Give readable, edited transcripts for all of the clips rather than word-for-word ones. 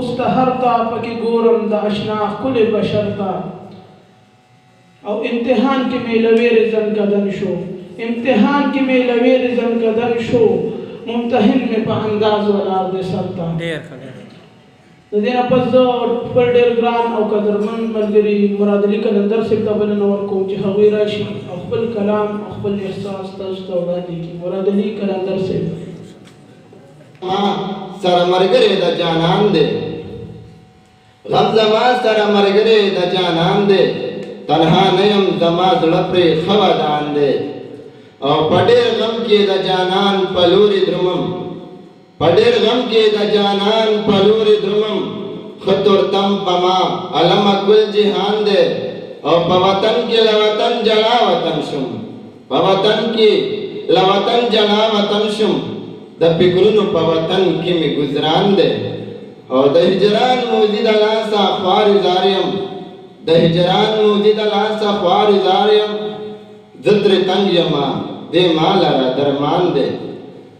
استهرتا پکی گورم دا اشنا کل بشرتا او امتحان کے میں لویر زن کدن شو امتحان کے میں لویر زن کدن شو ممتحن میں پا انداز والار دے سلطا دینا پس پر دیر گران او قدر من ملگری مراد علی کلندر سے قبل نور کو چی حوی راشی اخبر کلام اخبر احساس تجتا ودادی کی مراد علی کلندر سے سر مرگرے دا جانان دے غم زما سر مرگرے دا جانان دے تنہا نیم زما زڑپری خوادان دے اور پڑیر غم کے دا جانان پلوری درمم پڑیر غم کے دا جانان پلوری درمم خطر تم پما علم کل جہان دے اور پوطن کی لوطن جلا وطن شم پوطن کی لوطن جلا وطن شم دا پکرون پوطن کی میں گزران دے اور دا ہجران موزید لاسا خوار زاریم دا ہجران موزید لاسا خوار زاریم زدر تنگ یما دے مالا را درمان دے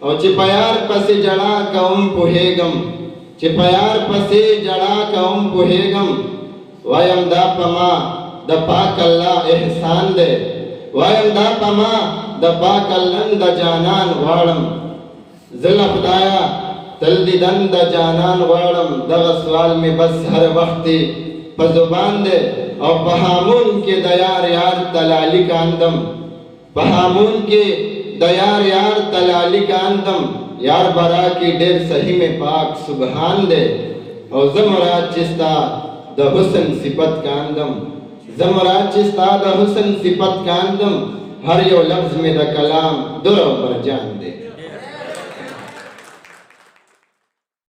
اور چپیار پسی جڑا کام پوہیگم چپیار پسی جڑا کام پوہیگم وائم دا پما دا پاک اللہ احسان دے وائم دا پما دا پاک اللہ دا جانان وارم ذل خدایا تلدیدن دا جانان وارم دا سوال میں بس ہر وقتی پا زبان دے اور بہامون کے دیار یار تلالی کاندم بہامون کے دیار یار تلالی کاندم یار برا کی دیر صحیح میں پاک سبحان دے اور زمرات چستا دا حسن صفت کاندم زمرات چستا دا حسن صفت کاندم ہر یو لفظ میں دا کلام در و برجان دے